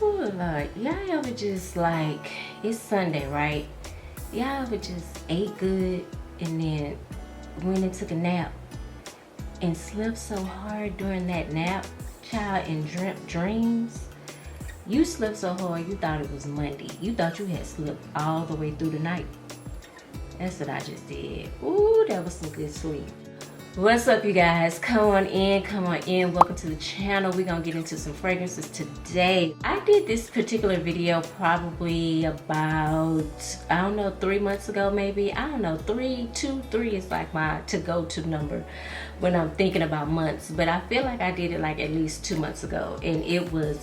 Oh Lord, y'all ever just like, it's Sunday, right? Y'all ever just ate good and then went and took a nap and slept so hard during that nap, child, and dreamt dreams? You slept so hard you thought it was Monday. You thought you had slept all the way through the night. That's what I just did. Ooh, that was some good sleep. What's up, you guys? Come on in. Welcome to the channel. We're gonna get into some fragrances today. I did this particular video probably about, I don't know, 3 months ago maybe. I don't know, 3 is like my to-go-to number when I'm thinking about months. But I feel like I did it like at least 2 months ago. And it was,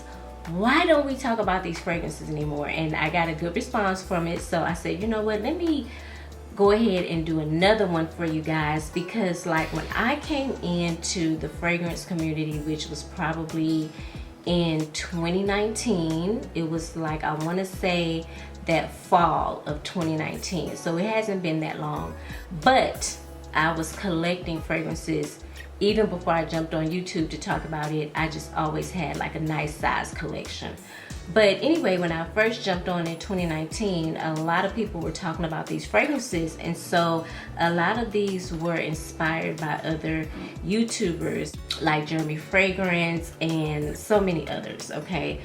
why don't we talk about these fragrances anymore? And I got a good response from it. So I said, you know what, let me go ahead and do another one for you guys, because like when I came into the fragrance community, which was probably in 2019, it was like, I want to say that fall of 2019, so it hasn't been that long, but I was collecting fragrances even before I jumped on YouTube to talk about it. I just always had like a nice size collection. But anyway, when I first jumped on in 2019, a lot of people were talking about these fragrances, and so a lot of these were inspired by other YouTubers like Jeremy Fragrance and so many others, okay?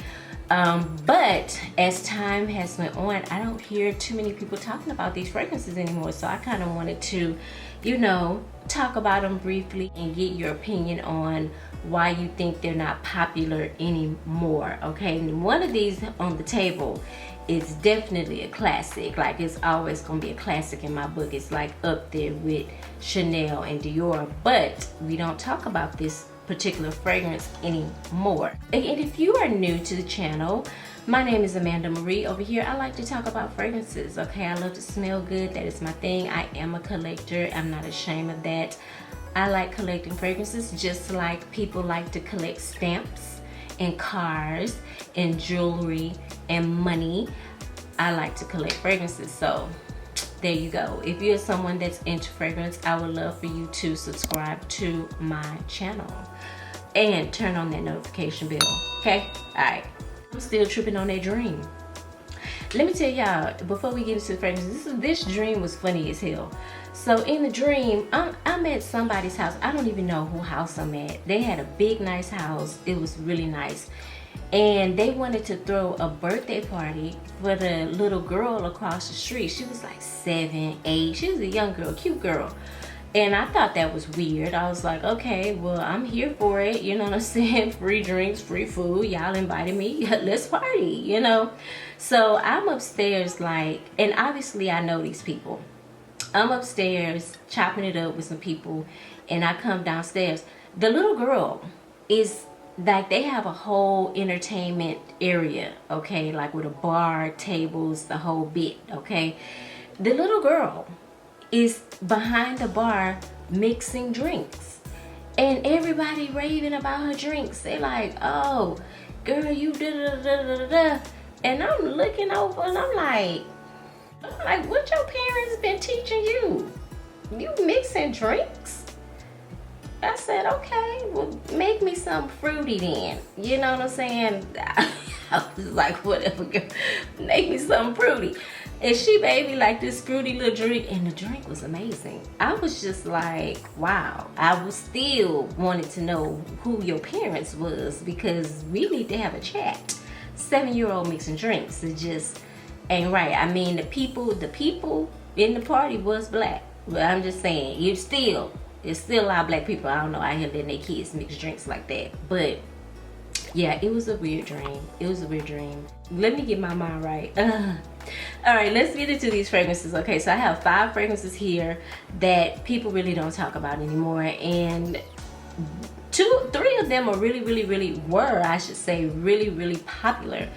But as time has went on, I don't hear too many people talking about these fragrances anymore, so I kind of wanted to, you know, talk about them briefly and get your opinion on why you think they're not popular anymore, okay? And one of these on the table is definitely a classic. Like, it's always gonna be a classic in my book. It's like up there with Chanel and Dior, but we don't talk about this particular fragrance anymore. And if you are new to the channel, my name is Amanda Marie. Over here, I like to talk about fragrances, okay? I love to smell good. That is my thing. I am a collector. I'm not ashamed of that. I like collecting fragrances just like people like to collect stamps and cars and jewelry and money. I like to collect fragrances, so there you go. If you're someone that's into fragrance, I would love for you to subscribe to my channel and turn on that notification bell, okay? All right. I'm still tripping on that dream. Let me tell y'all, before we get into the fragrances, this dream was funny as hell. So in the dream, I'm at somebody's house. I don't even know who house I'm at. They had a big, nice house. It was really nice. And they wanted to throw a birthday party for the little girl across the street. She was like 7, 8. She was a young girl, cute girl. And I thought that was weird. I was like, okay, well, I'm here for it. You know what I'm saying? Free drinks, free food. Y'all invited me. Let's party, you know? So I'm upstairs like, and obviously I know these people. I'm upstairs chopping it up with some people, and I come downstairs. The little girl is like, they have a whole entertainment area, okay? Like with a bar, tables, the whole bit, okay? The little girl is behind the bar mixing drinks, and everybody raving about her drinks. They like, oh, girl, you da-da-da-da-da-da. And I'm looking over and I'm like, what your parents been teaching you? You mixing drinks? I said, okay, well, make me something fruity then. You know what I'm saying? I was like, whatever, girl, make me something fruity. And she made me like this fruity little drink, and the drink was amazing. I was just like, wow. I was still wanted to know who your parents was, because we need to have a chat. 7-year-old mixing drinks, it just ain't right. I mean, the people in the party was black, but I'm just saying, there's still a lot of black people, I don't know, out here letting their kids mix drinks like that. But yeah, it was a weird dream. It was a weird dream. Let me get my mind right. All right, let's get into these fragrances. Okay, so I have 5 fragrances here that people really don't talk about anymore, and 3 of them are really popular,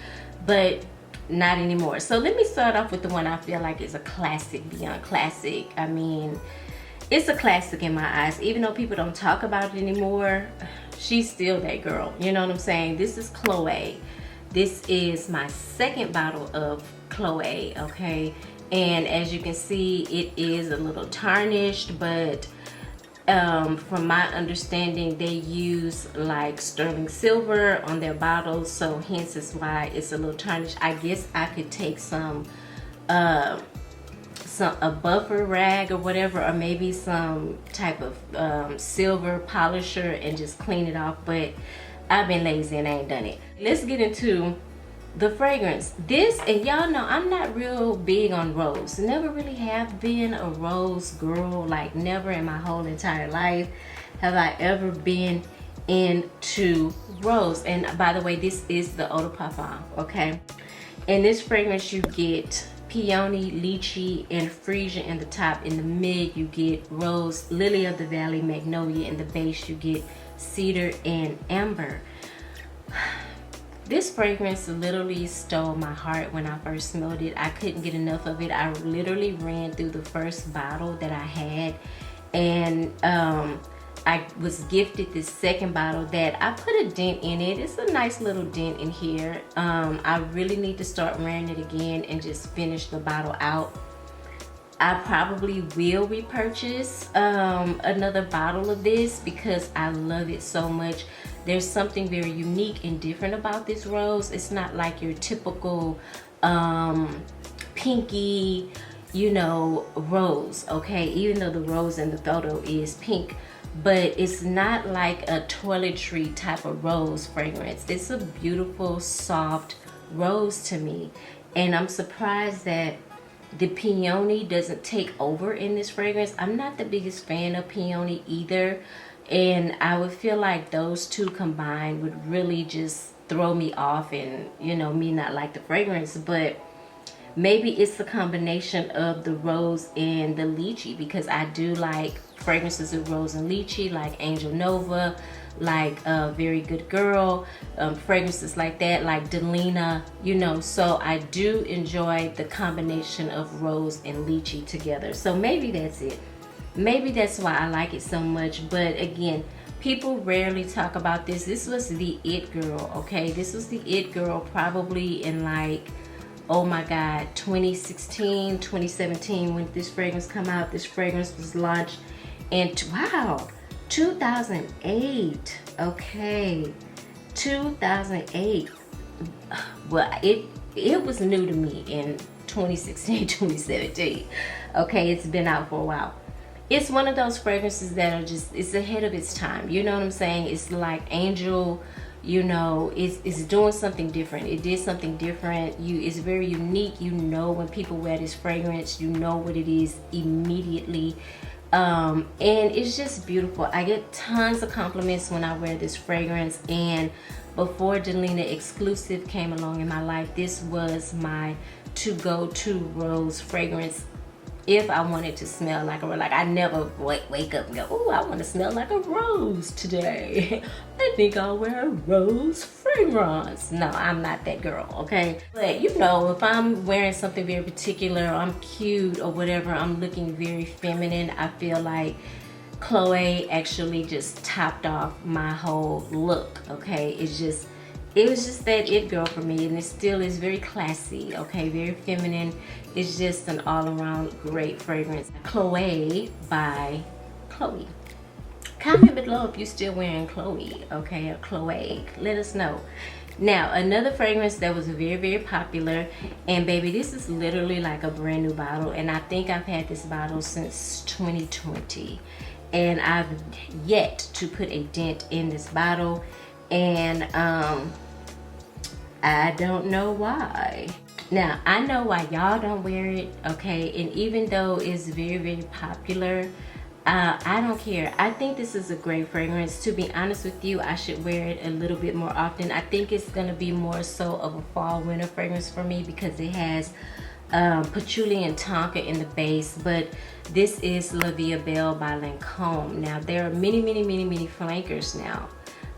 but not anymore. So let me start off with the one I feel like is a classic beyond classic. I mean, it's a classic in my eyes. Even though people don't talk about it anymore, she's still that girl. You know what I'm saying? This is Cholè. This is my 2nd bottle of Cholè, okay? And as you can see, it is a little tarnished, but from my understanding, they use like sterling silver on their bottles, so hence is why it's a little tarnished. I guess I could take a buffer rag or whatever, or maybe some type of silver polisher and just clean it off, but I've been lazy and I ain't done it. Let's get into the fragrance. This, and y'all know I'm not real big on rose, never really have been a rose girl. Like, never in my whole entire life have I ever been into rose. And by the way, this is the Eau de Parfum, okay? In this fragrance you get peony, lychee, and freesia in the top. In the mid you get rose, lily of the valley, magnolia. In the base you get cedar and amber. This fragrance literally stole my heart when I first smelled it. I couldn't get enough of it. I literally ran through the first bottle that I had, and I was gifted this second bottle that I put a dent in it. It's a nice little dent in here. I really need to start wearing it again and just finish the bottle out. I probably will repurchase another bottle of this because I love it so much. There's something very unique and different about this rose. It's not like your typical pinky, you know, rose, okay? Even though the rose in the photo is pink, but it's not like a toiletry type of rose fragrance. It's a beautiful, soft rose to me. And I'm surprised that the peony doesn't take over in this fragrance. I'm not the biggest fan of peony either. And I would feel like those two combined would really just throw me off and, you know, me not like the fragrance. But maybe it's the combination of the rose and the lychee, because I do like fragrances of rose and lychee, like Angel Nova, like Very Good Girl, fragrances like that, like Delina, you know. So I do enjoy the combination of rose and lychee together. So maybe that's it. Maybe that's why I like it so much. But again, people rarely talk about this. This was the it girl, okay? This was the it girl probably in like, oh my God, 2016, 2017 when this fragrance come out. This fragrance was launched in, wow, 2008, okay, 2008. Well, it was new to me in 2016, 2017. Okay, it's been out for a while. It's one of those fragrances that are just, it's ahead of its time. You know what I'm saying? It's like Angel, you know, it's doing something different. It did something different. It's very unique. You know, when people wear this fragrance, you know what it is immediately. And it's just beautiful. I get tons of compliments when I wear this fragrance. And before Delina exclusive came along in my life, this was my to-go-to rose fragrance. If I wanted to smell like a rose, like I never wake up and go, oh, I want to smell like a rose today. I think I'll wear a rose fragrance. No, I'm not that girl, okay? But you know, if I'm wearing something very particular, or I'm cute or whatever, I'm looking very feminine, I feel like Cholè actually just topped off my whole look, okay? It was just that it girl for me, and it still is very classy, okay, very feminine. It's just an all-around great fragrance. Cholè by Chloe. Comment below if you're still wearing Chloe, okay, or Cholè. Let us know. Now, another fragrance that was very, very popular, and baby, this is literally like a brand new bottle, and I think I've had this bottle since 2020, and I've yet to put a dent in this bottle. And I don't know why. Now, I know why y'all don't wear it, okay? And even though it's very, very popular, I don't care. I think this is a great fragrance. To be honest with you, I should wear it a little bit more often. I think it's gonna be more so of a fall winter fragrance for me because it has patchouli and tonka in the base. But this is Vie Est Belle by Lancôme. Now, there are many, many, many, many flankers now.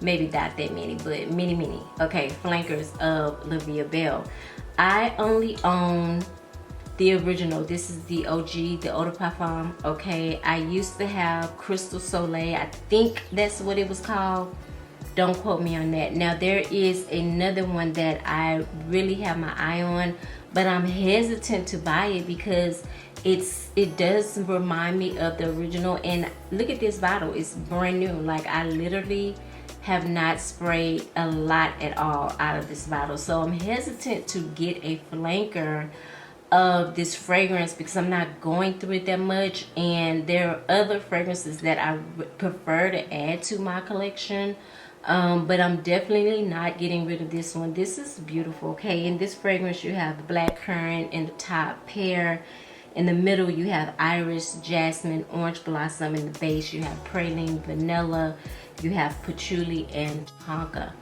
Maybe not that many, but many, okay, flankers of Vie Est Belle. I only own the original. This is the OG, the Eau de Parfum, okay? I used to have Crystal Soleil. I think that's what it was called. Don't quote me on that. Now, there is another one that I really have my eye on, but I'm hesitant to buy it because it does remind me of the original. And look at this bottle, it's brand new. Like, I literally have not sprayed a lot at all out of this bottle, so I'm hesitant to get a flanker of this fragrance because I'm not going through it that much, and there are other fragrances that I prefer to add to my collection, but I'm definitely not getting rid of this one. This is beautiful. Okay, in this fragrance you have black currant in the top, pear in the middle, you have iris, jasmine, orange blossom. In the base you have praline, vanilla, you have patchouli, and tonka.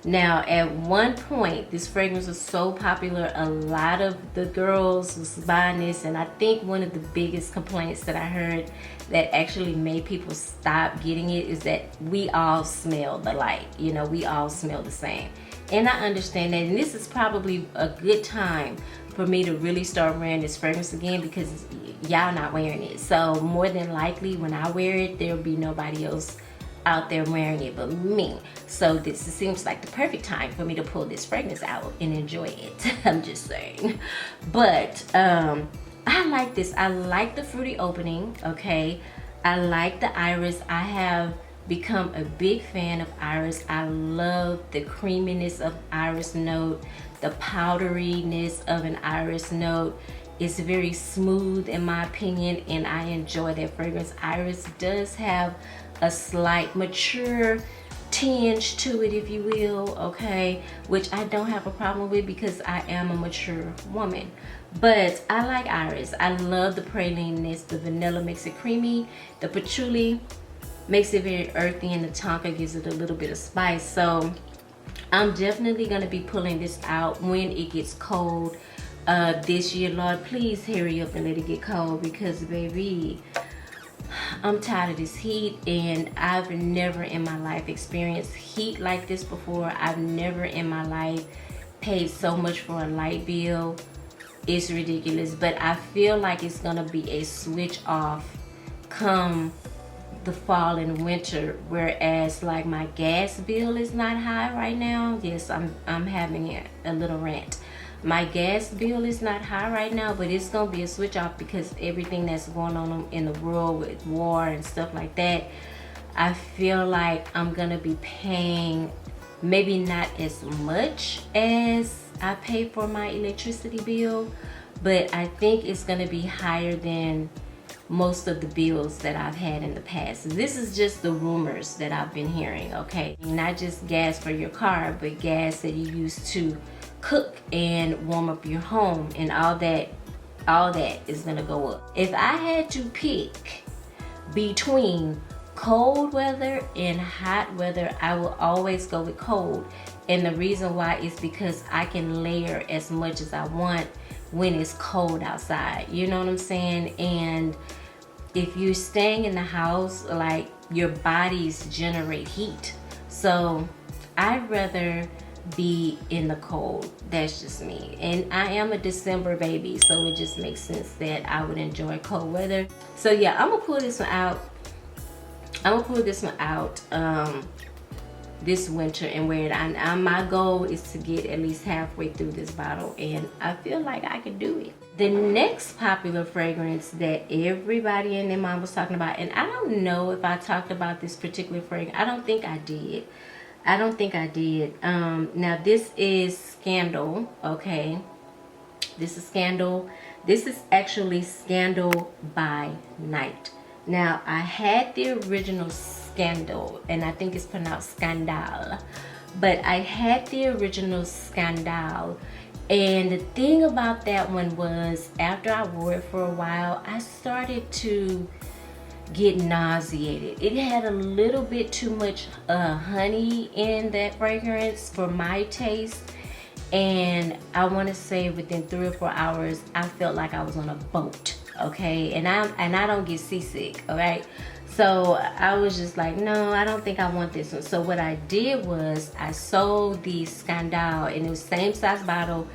Now, at one point, this fragrance was so popular, a lot of the girls was buying this, and I think one of the biggest complaints that I heard that actually made people stop getting it is that we all smell alike. You know, we all smell the same. And I understand that, and this is probably a good time for me to really start wearing this fragrance again because y'all not wearing it. So more than likely, when I wear it, there'll be nobody else out there wearing it but me. So this seems like the perfect time for me to pull this fragrance out and enjoy it. I'm just saying. But I like this. I like the fruity opening. Okay, I like the iris. I have become a big fan of iris. I love the creaminess of iris note, the powderiness of an iris note. It's very smooth in my opinion, and I enjoy that fragrance. Iris does have a slight mature tinge to it, if you will, okay, which I don't have a problem with because I am a mature woman. But I like iris. I love the pralineness. The vanilla makes it creamy, the patchouli makes it very earthy, and the tonka gives it a little bit of spice. So I'm definitely going to be pulling this out when it gets cold this year. Lord, please hurry up and let it get cold because, baby, I'm tired of this heat, and I've never in my life experienced heat like this before. I've never in my life paid so much for a light bill. It's ridiculous, but I feel like it's gonna be a switch off come the fall and winter, whereas like my gas bill is not high right now. Yes, I'm having a little rant. My gas bill is not high right now, but it's gonna be a switch off because everything that's going on in the world with war and stuff like that. I feel like I'm gonna be paying maybe not as much as I pay for my electricity bill, but I think it's gonna be higher than most of the bills that I've had in the past. This is just the rumors that I've been hearing, okay? Not just gas for your car, but gas that you use to cook and warm up your home, and all that is gonna go up. If I had to pick between cold weather and hot weather, I will always go with cold. And the reason why is because I can layer as much as I want when it's cold outside. You know what I'm saying? And if you're staying in the house, like, your bodies generate heat. So I'd rather be in the cold. That's just me. And I am a December baby, so it just makes sense that I would enjoy cold weather. So yeah, I'm gonna pull this one out. This winter and wear it. My goal is to get at least halfway through this bottle, and I feel like I can do it. The next popular fragrance that everybody and their mom was talking about, and I don't know if I talked about this particular fragrance. I don't think I did. Now this is Scandal, okay? This is Scandal. This is actually Scandal by Night. Now, I had the original Scandal, and I think it's pronounced Scandal, but I had the original Scandal, and the thing about that one was, after I wore it for a while, I started to get nauseated. It had a little bit too much honey in that fragrance for my taste, and I want to say within 3 or 4 hours I felt like I was on a boat, okay? And I don't get seasick, all right? So I was just like, no, I don't think I want this one. So what I did was I sold the Scandal, and it was the same size bottle,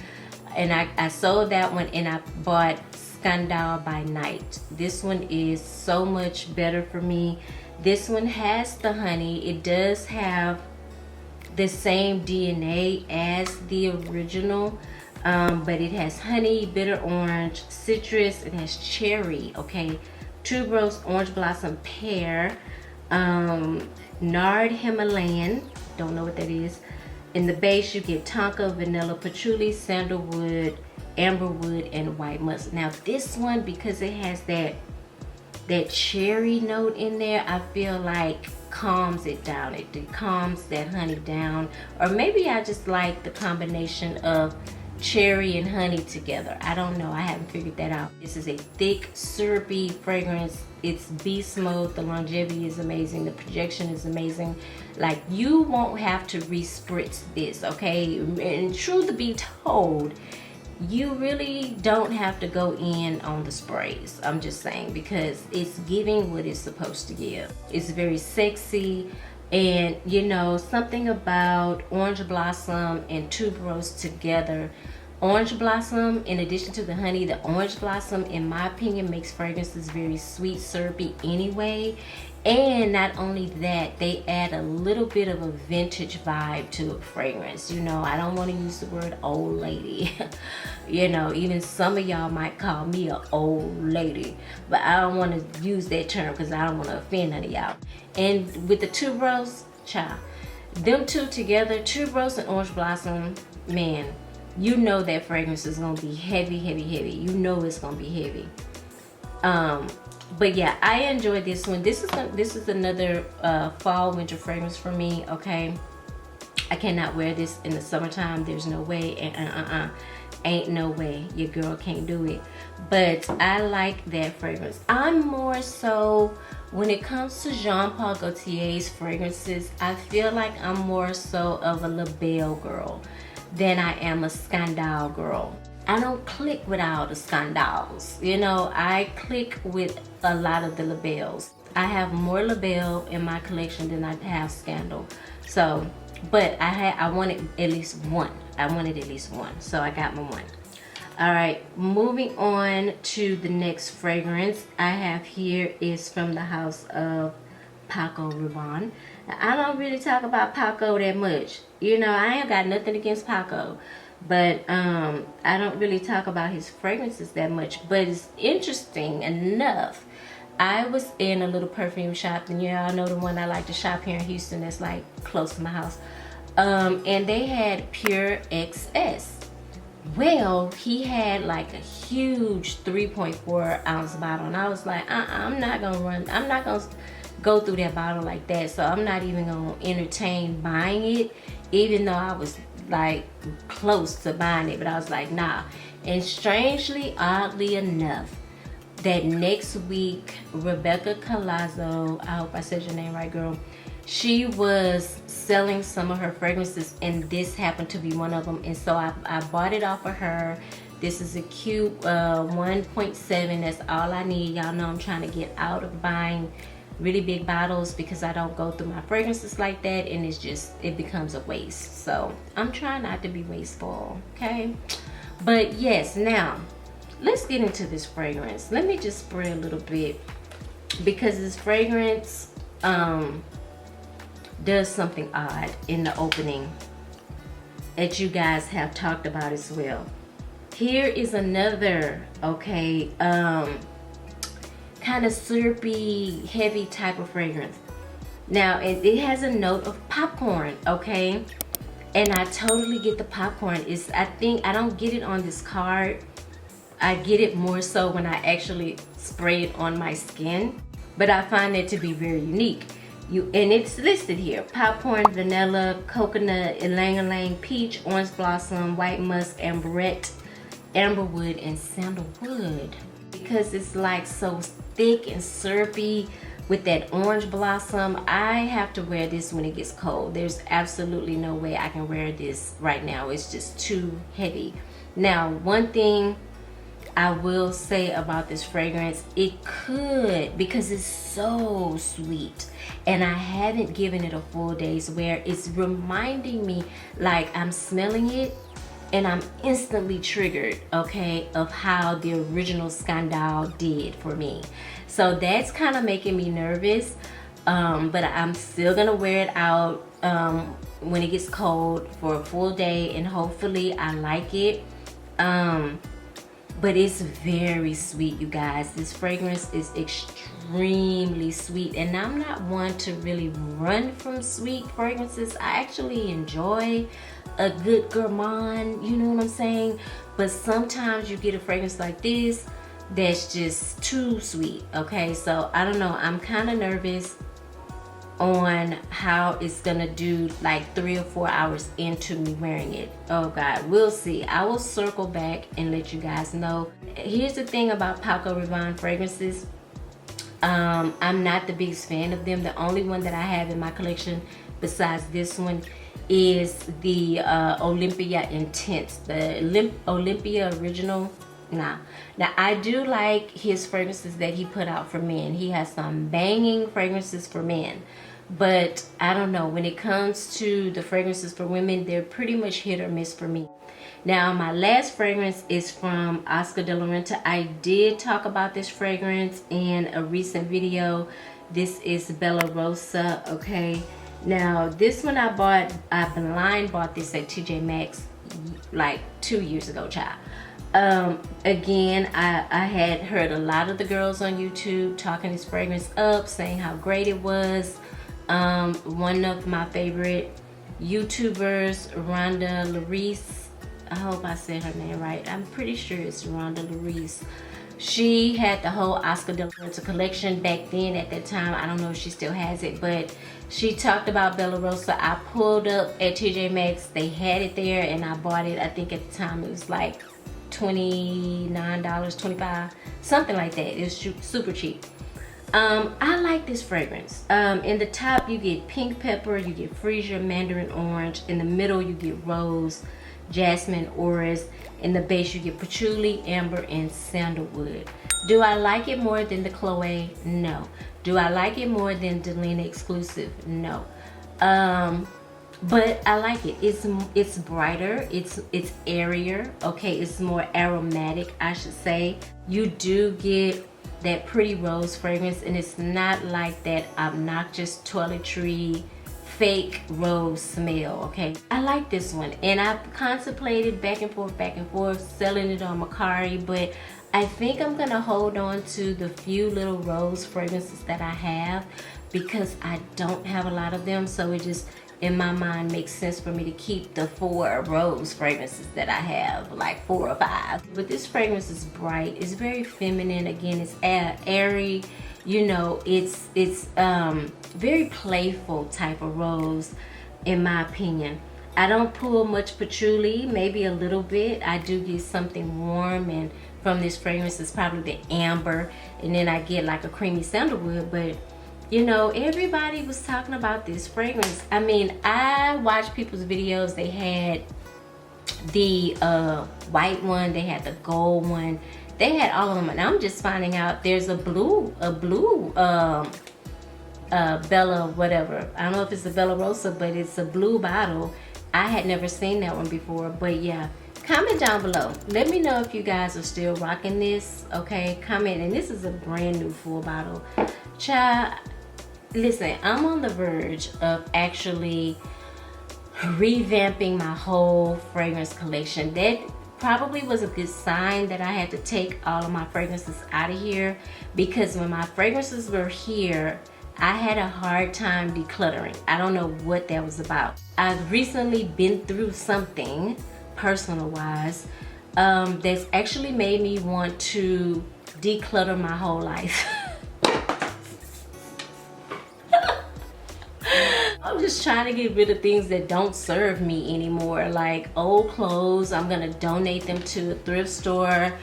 and I sold that one, and I bought Scandal by Night. This one is so much better for me. This one has the honey. It does have the same DNA as the original, but it has honey, bitter orange, citrus, it has cherry, okay, tuberose, orange blossom, pear, nard Himalayan, don't know what that is. In the base you get tonka, vanilla, patchouli, sandalwood, amberwood, and white musk. Now this one, because it has that cherry note in there, I feel like calms it down. It calms that honey down. Or maybe I just like the combination of cherry and honey together. I don't know, I haven't figured that out. This is a thick, syrupy fragrance. It's beast mode. The longevity is amazing. The projection is amazing. Like, you won't have to re-spritz this, okay? And truth to be told, you really don't have to go in on the sprays. I'm just saying, because it's giving what it's supposed to give. It's very sexy, and you know, something about orange blossom and tuberose together. Orange blossom, in addition to the honey, the orange blossom, in my opinion, makes fragrances very sweet, syrupy anyway. And not only that, they add a little bit of a vintage vibe to a fragrance. You know, I don't want to use the word old lady. You know, even some of y'all might call me an old lady, but I don't want to use that term because I don't want to offend none of y'all. And with the tuberose, child, them two together, tuberose and orange blossom, man, you know that fragrance is gonna be heavy, heavy, heavy. You know it's gonna be heavy. But yeah, I enjoyed this one. This is another fall winter fragrance for me. Okay, I cannot wear this in the summertime. There's no way, and ain't no way. Your girl can't do it. But I like that fragrance. I'm more so, when it comes to Jean Paul Gaultier's fragrances, I feel like I'm more so of a La Belle girl than I am a Scandal girl. I don't click with all the Scandals. You know, I click with a lot of the La Belles. I have more La Belle in my collection than I have Scandal. So, but I wanted at least one. I wanted at least one. So I got my one. All right, moving on to the next fragrance I have here is from the house of Paco Rabanne. Now, I don't really talk about Paco that much. You know, I ain't got nothing against Paco, but I don't really talk about his fragrances that much. But it's interesting enough, I was in a little perfume shop, and y'all know the one I like to shop here in Houston that's like close to my house, and they had Pure XS. Well, he had like a huge 3.4 ounce bottle, and I was like, I'm not gonna go through that bottle like that, so I'm not even gonna entertain buying it, even though I was like close to buying it, but I was like, nah. And strangely, oddly enough, that next week, Rebecca Colazzo, I hope I said your name right, girl, she was selling some of her fragrances, and this happened to be one of them, and so I bought it off of her. This is a cute 1.7. That's all I need. Y'all know I'm trying to get out of buying really big bottles because I don't go through my fragrances like that, and it becomes a waste. So I'm trying not to be wasteful, okay? But yes, now let's get into this fragrance. Let me just spray a little bit, because this fragrance does something odd in the opening that you guys have talked about as well. Here is another, okay, kind of syrupy, heavy type of fragrance. Now, it has a note of popcorn, okay? And I totally get the popcorn. I think I don't get it on this card. I get it more so when I actually spray it on my skin. But I find it to be very unique. And it's listed here: popcorn, vanilla, coconut, ylang-ylang, peach, orange blossom, white musk, amberette, amberwood, and sandalwood. Because it's like so thick and syrupy with that orange blossom, I have to wear this when it gets cold. There's absolutely no way I can wear this right now. It's just too heavy. Now, one thing I will say about this fragrance, it could, because it's so sweet, and I haven't given it a full day's wear, it's reminding me like I'm smelling it and I'm instantly triggered, okay, of how the original Scandal did for me. So that's kind of making me nervous, but I'm still gonna wear it out when it gets cold for a full day, and hopefully I like it. But it's very sweet, you guys. This fragrance is extremely sweet, and I'm not one to really run from sweet fragrances. I actually enjoy a good gourmand, you know what I'm saying? But sometimes you get a fragrance like this that's just too sweet, okay? So I don't know, I'm kind of nervous on how it's gonna do like 3 or 4 hours into me wearing it. Oh God, we'll see. I will circle back and let you guys know. Here's the thing about Paco Rabanne fragrances. I'm not the biggest fan of them. The only one that I have in my collection besides this one is the Olympia Intense, the Olympia Original. Now I do like his fragrances that he put out for men. He has some banging fragrances for men, but I don't know, when it comes to the fragrances for women, they're pretty much hit or miss for me. Now my last fragrance is from Oscar de la Renta. I did talk about this fragrance in a recent video. This is Bella Rosa, okay? Now this one I blind bought this at TJ Maxx like 2 years ago, child. Again, I had heard a lot of the girls on YouTube talking this fragrance up, saying how great it was. One of my favorite YouTubers, Rhonda Larice, I hope I said her name right. I'm pretty sure it's Rhonda Larice. She had the whole Oscar de la Renta collection back then. At that time, I don't know if she still has it, but she talked about Bella Rosa. I pulled up at TJ Maxx. They had it there, and I bought it. I think at the time it was like $29, $25, something like that. It was super cheap. I like this fragrance. In the top you get pink pepper, you get freesia, mandarin orange. In the middle you get rose, jasmine, orris. In the base you get patchouli, amber, and sandalwood. Do I like it more than the Cholè? No. Do I like it more than Delina exclusive? No. But I like it. It's brighter, it's airier, okay? It's more aromatic, I should say. You do get that pretty rose fragrance, and it's not like that obnoxious toiletry fake rose smell, okay? I like this one, and I've contemplated back and forth selling it on Mercari, but I think I'm gonna hold on to the few little rose fragrances that I have because I don't have a lot of them, so it just, in my mind, makes sense for me to keep the 4 rose fragrances that I have, like 4 or 5. But this fragrance is bright, it's very feminine. Again, it's airy, you know, it's very playful type of rose, in my opinion. I don't pull much patchouli, maybe a little bit. I do get something warm, and from this fragrance is probably the amber, and then I get like a creamy sandalwood. But you know, everybody was talking about this fragrance. I mean, I watched people's videos. They had the white one, they had the gold one, they had all of them, and I'm just finding out there's a blue Bella whatever. I don't know if it's a Bella Rosa, but it's a blue bottle. I had never seen that one before. But yeah, comment down below, let me know if you guys are still rocking this, okay? Comment. And this is a brand new full bottle, child. Listen, I'm on the verge of actually revamping my whole fragrance collection. That probably was a good sign that I had to take all of my fragrances out of here, because when my fragrances were here, I had a hard time decluttering. I don't know what that was about. I've recently been through something personal wise that's actually made me want to declutter my whole life. I'm just trying to get rid of things that don't serve me anymore, like old clothes. I'm gonna donate them to a thrift store.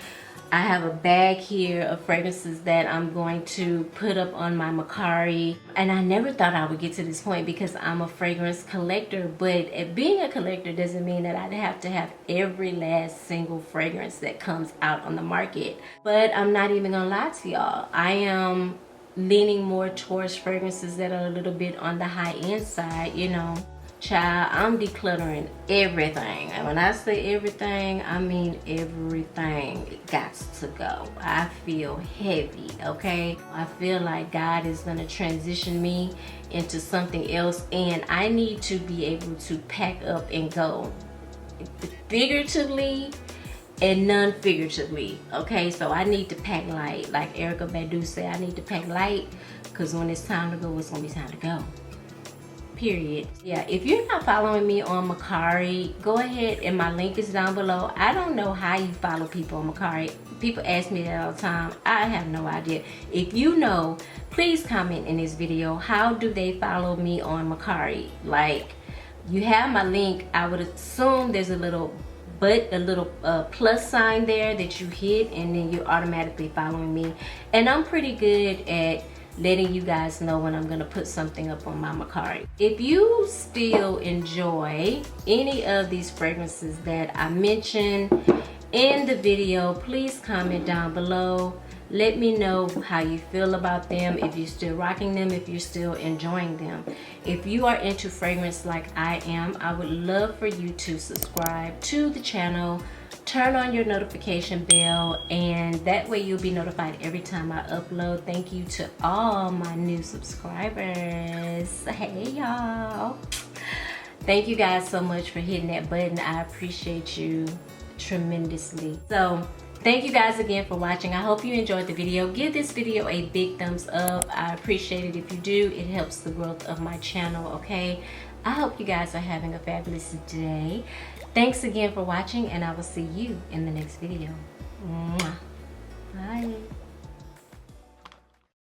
I have a bag here of fragrances that I'm going to put up on my Mercari. And I never thought I would get to this point because I'm a fragrance collector, but being a collector doesn't mean that I'd have to have every last single fragrance that comes out on the market. But I'm not even gonna lie to y'all, I am leaning more towards fragrances that are a little bit on the high-end side, you know. Child, I'm decluttering everything. And when I say everything, I mean everything. It got to go. I feel heavy, okay? I feel like God is gonna transition me into something else, and I need to be able to pack up and go. Figuratively and none figuratively. Okay, so I need to pack light. Like Erykah Badu said, I need to pack light, because when it's time to go, it's gonna be time to go. Period. Yeah, if you're not following me on Mercari, go ahead, and my link is down below. I don't know how you follow people on Mercari. People ask me that all the time. I have no idea. If you know, please comment in this video. How do they follow me on Mercari? Like, you have my link. I would assume there's a little plus sign there that you hit, and then you're automatically following me. And I'm pretty good at letting you guys know when I'm gonna put something up on my Mercari. If you still enjoy any of these fragrances that I mentioned in the video, please comment down below. Let me know how you feel about them, if you're still rocking them, if you're still enjoying them. If you are into fragrance like I am, I would love for you to subscribe to the channel, turn on your notification bell, and that way you'll be notified every time I upload. Thank you to all my new subscribers. Hey y'all. Thank you guys so much for hitting that button. I appreciate you tremendously. So thank you guys again for watching. I hope you enjoyed the video. Give this video a big thumbs up. I appreciate it if you do. It helps the growth of my channel, okay? I hope you guys are having a fabulous day. Thanks again for watching, and I will see you in the next video. Mwah. Bye.